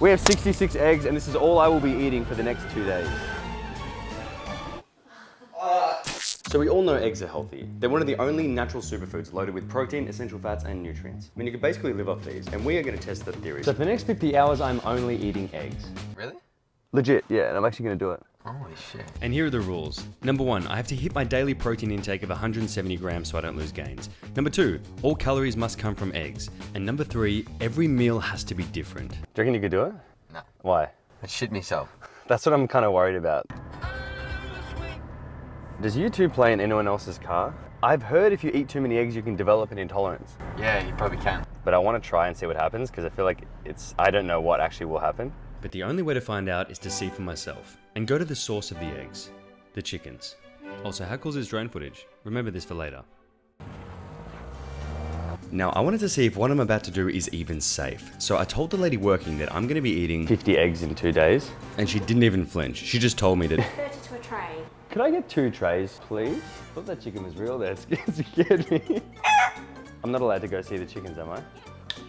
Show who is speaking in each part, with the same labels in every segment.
Speaker 1: We have 66 eggs and this is all I will be eating for the next 2 days. So we all know eggs are healthy. They're one of the only natural superfoods loaded with protein, essential fats, and nutrients. I mean, you can basically live off these, and we are gonna test that theory. So for the next 50 hours, I'm only eating eggs.
Speaker 2: Really?
Speaker 1: Legit, yeah, and I'm actually gonna do it.
Speaker 2: Holy shit.
Speaker 3: And here are the rules. Number 1, I have to hit my daily protein intake of 170 grams so I don't lose gains. Number 2, all calories must come from eggs. And number 3, every meal has to be different.
Speaker 1: Do you reckon you could do it?
Speaker 2: No.
Speaker 1: Why?
Speaker 2: I shit myself.
Speaker 1: That's what I'm kind of worried about. Does U2 play in anyone else's car? I've heard if you eat too many eggs, you can develop an intolerance.
Speaker 2: Yeah, you probably can.
Speaker 1: But I want to try and see what happens because I feel like I don't know what actually will happen.
Speaker 3: But the only way to find out is to see for myself and go to the source of the eggs, the chickens. Also, how cool is drone footage? Remember this for later. Now, I wanted to see if what I'm about to do is even safe. So I told the lady working that I'm going to be eating
Speaker 1: 50 eggs in 2 days.
Speaker 3: And she didn't even flinch. She just told me that
Speaker 4: 30 to a tray.
Speaker 1: Could I get 2 trays, please? I thought that chicken was real there. It scared me. I'm not allowed to go see the chickens, am I?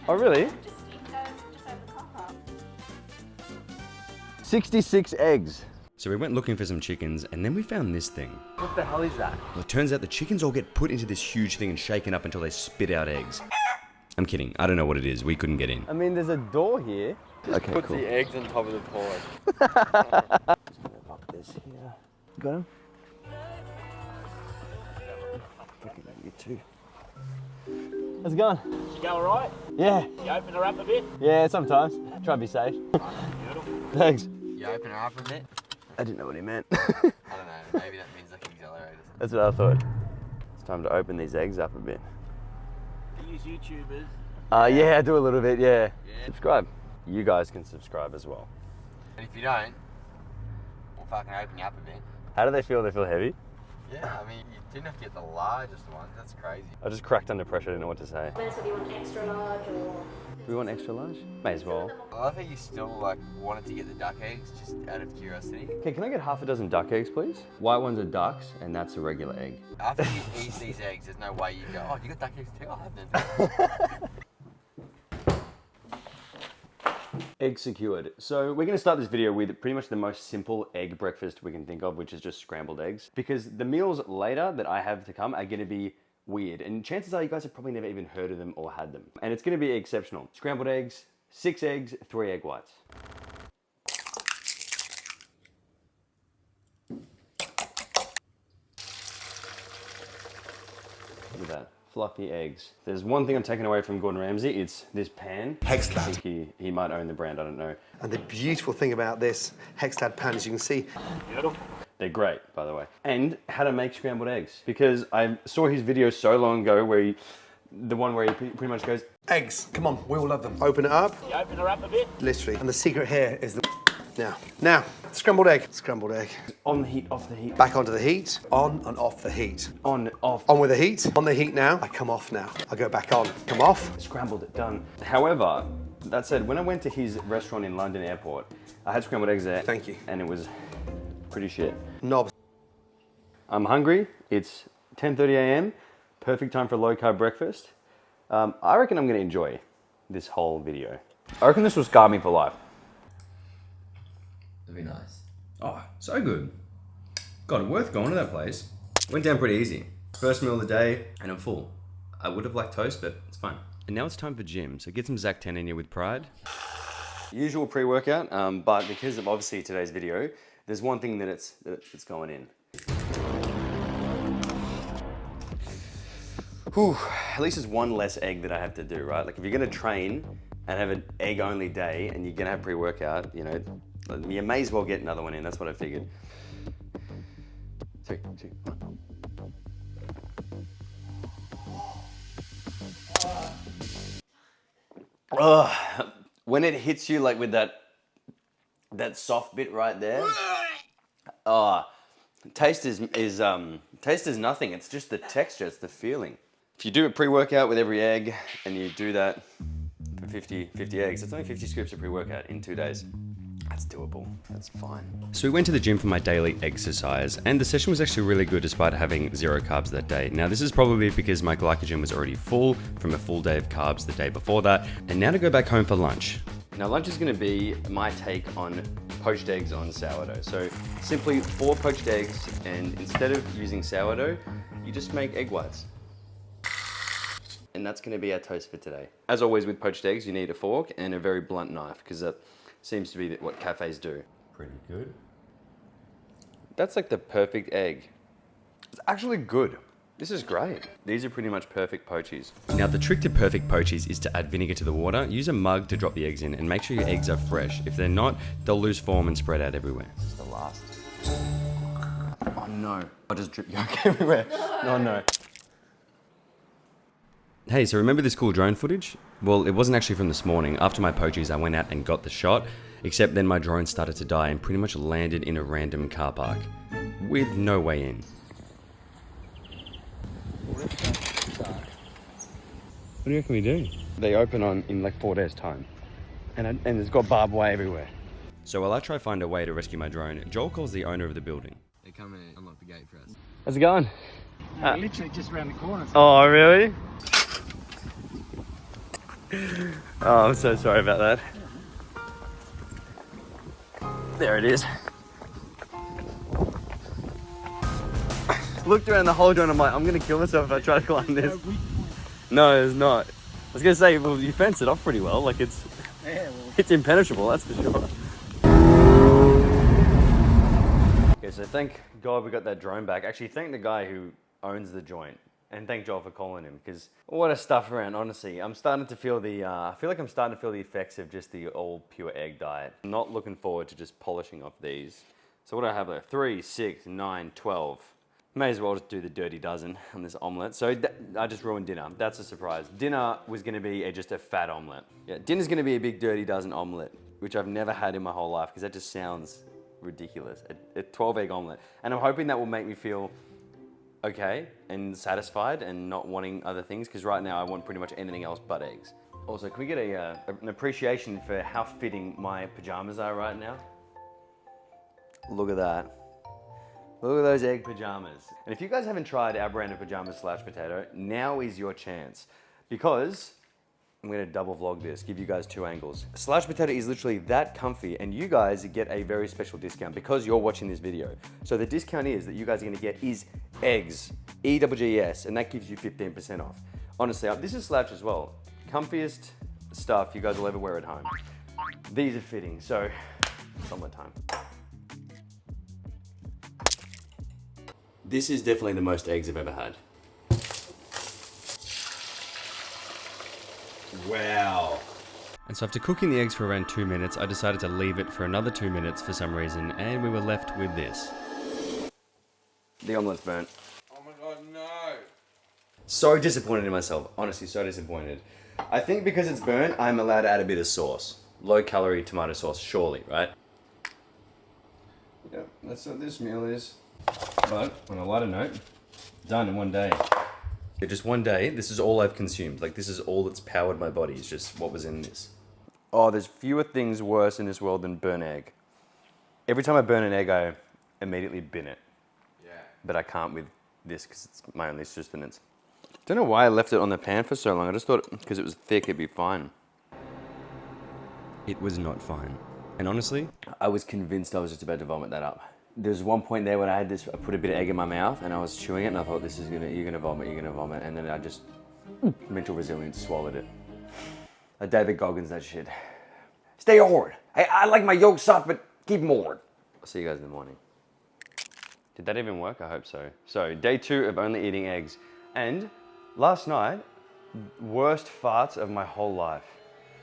Speaker 1: Oh, really?
Speaker 4: Just over the car park.
Speaker 1: 66 eggs.
Speaker 3: So we went looking for some chickens and then we found this thing.
Speaker 1: What the hell is that?
Speaker 3: Well, it turns out the chickens all get put into this huge thing and shaken up until they spit out eggs. I'm kidding. I don't know what it is. We couldn't get in.
Speaker 1: I mean, there's a door here. Okay,
Speaker 2: Puts
Speaker 1: cool.
Speaker 2: the eggs on top of the board.
Speaker 1: Just gonna pop this here. Got him? Fucking you too. How's it going?
Speaker 5: You go alright?
Speaker 1: Yeah.
Speaker 5: You open her up a bit?
Speaker 1: Yeah, sometimes. Try to be safe.
Speaker 5: Beautiful.
Speaker 1: Thanks.
Speaker 2: You open her up a bit?
Speaker 1: I didn't know what he meant.
Speaker 2: I don't know, maybe that means like accelerator.
Speaker 1: That's what I thought. It's time to open these eggs up a bit.
Speaker 5: You use YouTubers.
Speaker 1: Yeah, I do a little bit, yeah. Subscribe. You guys can subscribe as well.
Speaker 2: And if you don't, we'll fucking open you up a bit.
Speaker 1: How do they feel? They feel heavy?
Speaker 2: Yeah, I mean, you didn't have to get the largest ones, that's crazy.
Speaker 1: I just cracked under pressure, I didn't know what to say.
Speaker 4: So do you want extra large or?
Speaker 1: Do we want extra large? May as well.
Speaker 2: I love how you still like wanted to get the duck eggs just out of curiosity.
Speaker 1: Okay, can I get half a dozen duck eggs, please? White ones are ducks, and that's a regular egg.
Speaker 2: After you eat these eggs, there's no way you go, oh, you got duck eggs too? I'll have them.
Speaker 1: Egg secured. So we're gonna start this video with pretty much the most simple egg breakfast we can think of, which is just scrambled eggs. Because the meals later that I have to come are gonna be weird. And chances are you guys have probably never even heard of them or had them. And it's gonna be exceptional. Scrambled eggs, 6 eggs, 3 egg whites. Look at that. Fluffy eggs. There's one thing I'm taking away from Gordon Ramsay, it's this pan.
Speaker 6: Hexlad.
Speaker 1: I think he might own the brand, I don't know.
Speaker 6: And the beautiful thing about this Hexlad pan, as you can see,
Speaker 5: Beautiful.
Speaker 1: They're great, by the way. And how to make scrambled eggs. Because I saw his video so long ago where the one where he pretty much goes,
Speaker 6: eggs, come on, we all love them. Open it up,
Speaker 5: You open her up a bit?
Speaker 6: literally. And the secret here is the Now, scrambled egg. Scrambled egg.
Speaker 1: on the heat, off the heat.
Speaker 6: Back onto the heat, on and off the heat.
Speaker 1: On, off.
Speaker 6: On with the heat, on the heat now. I come off now. I go back on, come off.
Speaker 1: Scrambled it, done. However, that said, when I went to his restaurant in London Airport, I had scrambled eggs there.
Speaker 6: Thank you.
Speaker 1: And it was pretty shit.
Speaker 6: Knobs.
Speaker 1: I'm hungry. It's 10:30 a.m. Perfect time for a low carb breakfast. I reckon I'm gonna enjoy this whole video. I reckon this will scar me for life.
Speaker 2: That'd be nice.
Speaker 3: Oh, so good. God, worth going to that place. Went down pretty easy. First meal of the day, and I'm full. I would have liked toast, but it's fine. And now it's time for gym, so get some Zach 10 in here with pride.
Speaker 1: Usual pre-workout, but because of obviously today's video, there's one thing that it's going in. Whew, at least there's one less egg that I have to do, right? Like if you're gonna train and have an egg-only day and you're gonna have pre-workout, you know, you may as well get another one in. That's what I figured. 3, 2, 1. Ugh. When it hits you like with that soft bit right there, taste is nothing. It's just the texture. It's the feeling. If you do a pre-workout with every egg and you do that for 50 eggs, it's only 50 scoops of pre-workout in 2 days. That's doable. That's fine.
Speaker 3: So we went to the gym for my daily exercise, and the session was actually really good despite having 0 carbs that day. Now this is probably because my glycogen was already full from a full day of carbs the day before that, and now to go back home for lunch.
Speaker 1: Now lunch is gonna be my take on poached eggs on sourdough. So simply 4 poached eggs, and instead of using sourdough, you just make egg whites. And that's gonna be our toast for today. As always with poached eggs, you need a fork and a very blunt knife, because that seems to be what cafes do.
Speaker 3: Pretty good.
Speaker 1: That's like the perfect egg. It's actually good. This is great. These are pretty much perfect poachies.
Speaker 3: Now the trick to perfect poachies is to add vinegar to the water, use a mug to drop the eggs in, and make sure your eggs are fresh. If they're not, they'll lose form and spread out everywhere.
Speaker 1: This is the last. Oh no. I just dripped yolk everywhere. Oh no.
Speaker 3: Hey, so remember this cool drone footage? Well, it wasn't actually from this morning. After my poachies, I went out and got the shot, except then my drone started to die and pretty much landed in a random car park, with no way in. What do you reckon we do?
Speaker 1: They open in like 4 days' time. And it's got barbed wire everywhere.
Speaker 3: So while I try to find a way to rescue my drone, Joel calls the owner of the building.
Speaker 2: They come and unlock the gate for us.
Speaker 1: How's it going?
Speaker 5: Literally just around the corner.
Speaker 1: Oh, really? Oh, I'm so sorry about that. There it is. Looked around the whole joint, I'm like, I'm gonna kill myself if I try to climb this. No, it's not. I was gonna say, well, you fence it off pretty well. Like it's impenetrable, that's for sure. Okay, so thank God we got that drone back. Actually, thank the guy who owns the joint. And thank Joel for calling him, because what a stuff around, honestly. I'm starting to feel I feel like I'm starting to feel the effects of just the all pure egg diet. I'm not looking forward to just polishing off these. So what do I have there? 3, 6, 9, 12. May as well just do the dirty dozen on this omelette. So I just ruined dinner. That's a surprise. Dinner was gonna be just a fat omelette. Yeah, dinner's gonna be a big dirty dozen omelette, which I've never had in my whole life, because that just sounds ridiculous. A 12 egg omelette. And I'm hoping that will make me feel okay and satisfied and not wanting other things, because right now I want pretty much anything else but eggs. Also, can we get an appreciation for how fitting my pajamas are right now? Look at that. Look at those egg pajamas. And if you guys haven't tried our brand of pajamas / potato, now is your chance, because I'm gonna double vlog this, give you guys 2 angles. / potato is literally that comfy, and you guys get a very special discount because you're watching this video. So the discount is that you guys are gonna get is eggs, EGGS, and that gives you 15% off. Honestly, this is slouch as well. Comfiest stuff you guys will ever wear at home. These are fitting, so summertime. This is definitely the most eggs I've ever had. Wow.
Speaker 3: And so after cooking the eggs for around 2 minutes, I decided to leave it for another 2 minutes for some reason, and we were left with this.
Speaker 1: The omelet's burnt.
Speaker 6: Oh my God, no.
Speaker 1: So disappointed in myself, honestly, so disappointed. I think because it's burnt, I'm allowed to add a bit of sauce. Low calorie tomato sauce, surely, right? Yep, that's what this meal is.
Speaker 3: But on a lighter note, done in one day.
Speaker 1: Just one day, this is all I've consumed. Like, this is all that's powered my body, is just what was in this. Oh, there's fewer things worse in this world than burnt egg. Every time I burn an egg, I immediately bin it. Yeah. But I can't with this, because it's my only sustenance. Don't know why I left it on the pan for so long. I just thought because it was thick, it'd be fine.
Speaker 3: It was not fine. And honestly,
Speaker 1: I was convinced I was just about to vomit that up. There's one point there when I put a bit of egg in my mouth and I was chewing it and I thought, you're gonna vomit. And then I just, mental resilience, swallowed it. Like David Goggins, that shit. Stay hard. Hey, I like my yolk soft, but keep them hard. I'll see you guys in the morning. Did that even work? I hope so. So, day 2 of only eating eggs. And last night, worst farts of my whole life.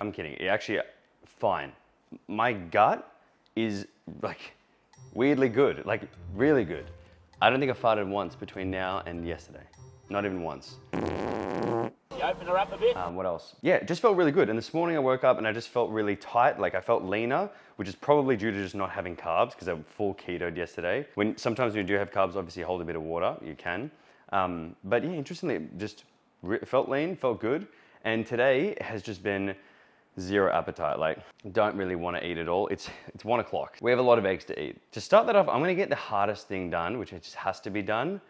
Speaker 1: I'm kidding. It actually, fine. My gut is like weirdly good, like really good. I don't think I farted once between now and yesterday. Not even once.
Speaker 5: You open her up a bit.
Speaker 1: What else? Yeah, it just felt really good. And this morning I woke up and I just felt really tight. Like I felt leaner, which is probably due to just not having carbs because I'm full ketoed yesterday. Sometimes when you do have carbs, obviously hold a bit of water, you can. But yeah, interestingly, it just felt lean, felt good. And today has just been zero appetite. Like, don't really want to eat at all. It's 1 o'clock. We have a lot of eggs to eat. To start that off, I'm gonna get the hardest thing done, which just has to be done,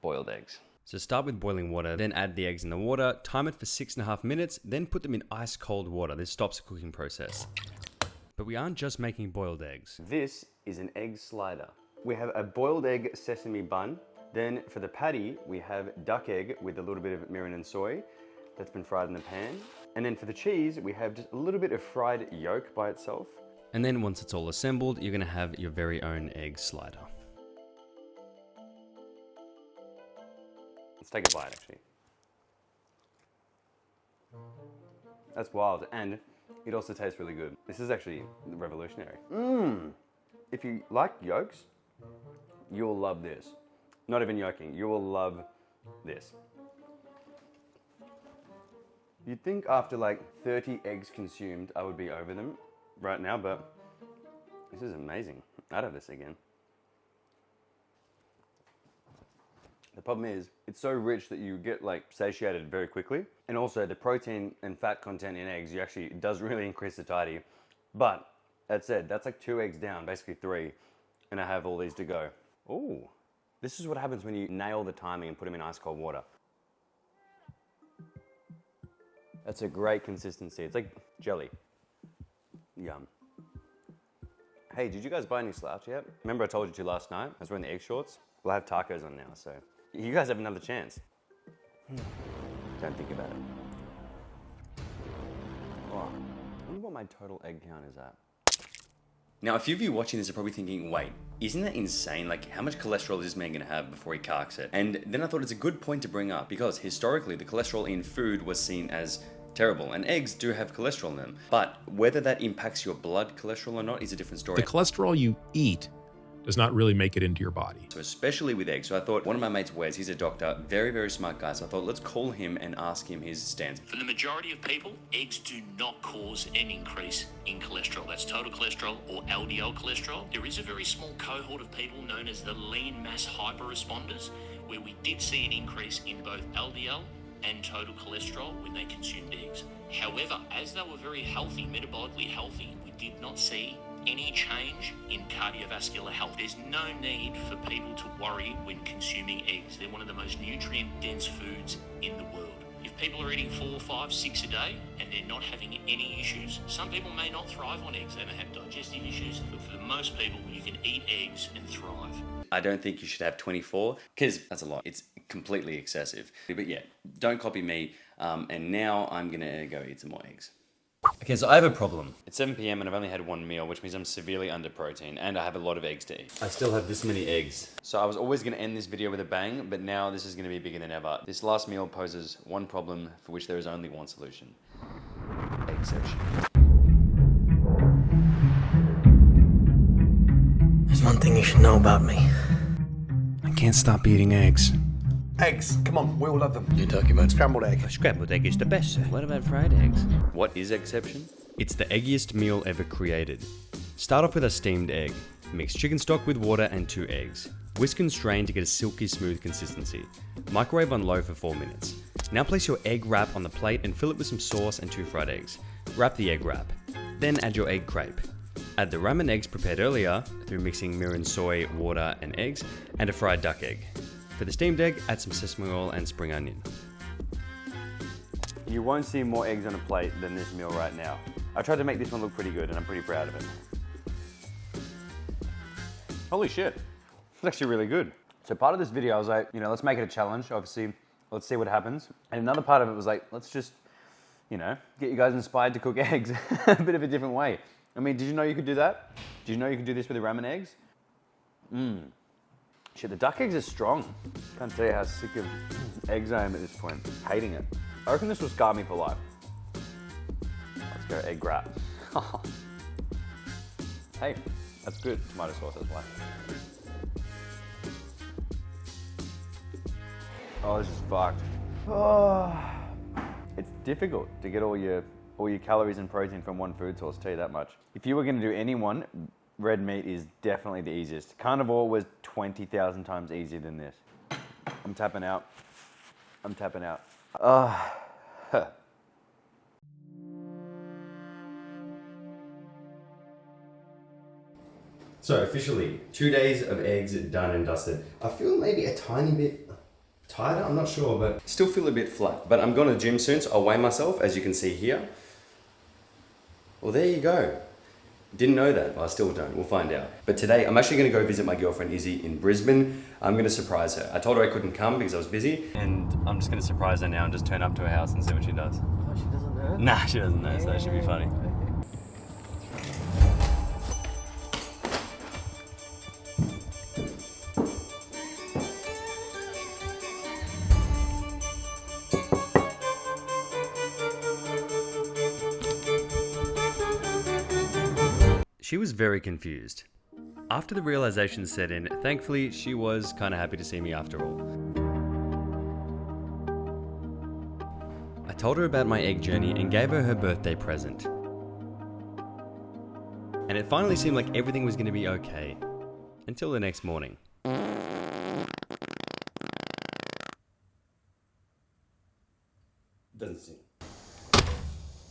Speaker 1: boiled eggs.
Speaker 3: So start with boiling water, then add the eggs in the water, time it for 6.5 minutes, then put them in ice cold water. This stops the cooking process. But we aren't just making boiled eggs.
Speaker 1: This is an egg slider. We have a boiled egg sesame bun. Then for the patty, we have duck egg with a little bit of mirin and soy that's been fried in the pan. And then for the cheese, we have just a little bit of fried yolk by itself.
Speaker 3: And then once it's all assembled, you're gonna have your very own egg slider.
Speaker 1: Let's take a bite, actually. That's wild, and it also tastes really good. This is actually revolutionary. If you like yolks, you will love this. Not even yolking, you will love this. You'd think after like 30 eggs consumed, I would be over them right now, but this is amazing. I'd have this again. The problem is, it's so rich that you get like satiated very quickly. And also the protein and fat content in eggs, it does really increase satiety. But that said, that's like 2 eggs down, basically 3. And I have all these to go. Ooh, this is what happens when you nail the timing and put them in ice cold water. That's a great consistency. It's like jelly. Yum. Hey, did you guys buy any slouch yet? Remember I told you to last night? I was wearing the egg shorts. Well, I have tacos on now, so you guys have another chance. Don't think about it. Oh, I wonder what my total egg count is at.
Speaker 3: Now, a few of you watching this are probably thinking, wait, isn't that insane? Like, how much cholesterol is this man gonna have before he carks it? And then I thought it's a good point to bring up because historically the cholesterol in food was seen as terrible, and eggs do have cholesterol in them. But whether that impacts your blood cholesterol or not is a different story.
Speaker 7: The cholesterol you eat does not really make it into your body.
Speaker 3: So especially with eggs. So I thought, one of my mates, Wes, he's a doctor, very, very smart guy. So I thought, let's call him and ask him his stance.
Speaker 8: For the majority of people, eggs do not cause an increase in cholesterol. That's total cholesterol or LDL cholesterol. There is a very small cohort of people known as the lean mass hyperresponders, where we did see an increase in both LDL and total cholesterol when they consumed eggs. However, as they were very healthy, metabolically healthy, we did not see any change in cardiovascular health. There's no need for people to worry when consuming eggs. They're one of the most nutrient-dense foods in the world. If people are eating 4, 5, 6 a day and they're not having any issues, some people may not thrive on eggs. They may have digestive issues, but for most people, you can eat eggs and thrive.
Speaker 3: I don't think you should have 24 because that's a lot. It's completely excessive. But yeah, don't copy me. And now I'm gonna go eat some more eggs. Okay, so I have a problem. It's 7 p.m. and I've only had one meal, which means I'm severely under protein and I have a lot of eggs to eat. I still have this many eggs. So I was always gonna end this video with a bang, but now this is gonna be bigger than ever. This last meal poses one problem for which there is only one solution. Eggception.
Speaker 9: There's one thing you should know about me.
Speaker 3: I can't stop eating eggs.
Speaker 6: Eggs, come on, we all love them.
Speaker 9: You're talking about
Speaker 6: Scrambled egg.
Speaker 3: Scrambled egg is the best, sir. What about fried eggs? What is exception? It's the eggiest meal ever created. Start off with a steamed egg. Mix chicken stock with water and 2 eggs. Whisk and strain to get a silky smooth consistency. Microwave on low for 4 minutes. Now place your egg wrap on the plate and fill it with some sauce and 2 fried eggs. Wrap the egg wrap. Then add your egg crepe. Add the ramen eggs prepared earlier through mixing mirin soy, water and eggs, and a fried duck egg. For the steamed egg, add some sesame oil and spring onion.
Speaker 1: You won't see more eggs on a plate than this meal right now. I tried to make this one look pretty good and I'm pretty proud of it. Holy shit, it's actually really good. So part of this video I was like, let's make it a challenge, obviously, let's see what happens. And another part of it was like, let's just, get you guys inspired to cook eggs a bit of a different way. I mean, did you know you could do that? Did you know you could do this with the ramen eggs? Shit, the duck eggs are strong. Can't tell you how sick of eggs I am at this point. Hating it. I reckon this will scar me for life. Let's go egg wrap. Hey, that's good. Tomato sauce, that's why. Oh, this is fucked. Oh, it's difficult to get all your calories and protein from one food source, I'll tell you that much. If you were gonna do any one, red meat is definitely the easiest. Carnivore was 20,000 times easier than this. I'm tapping out. I'm tapping out.
Speaker 3: So officially, 2 days of eggs done and dusted. I feel maybe a tiny bit Tighter? I'm not sure, but still feel a bit flat. But I'm going to the gym soon, so I'll weigh myself, as you can see here. Well, there you go. Didn't know that. I still don't. We'll find out. But today, I'm actually going to go visit my girlfriend Izzy in Brisbane. I'm going to surprise her. I told her I couldn't come because I was busy. And I'm just going to surprise her now and just turn up to her house and see what she does.
Speaker 2: Oh, she doesn't know?
Speaker 3: Nah, she doesn't know, so that should be funny. She was very confused. After the realization set in, thankfully she was kind of happy to see me after all. I told her about my egg journey and gave her her birthday present. And it finally seemed like everything was going to be okay. Until the next morning.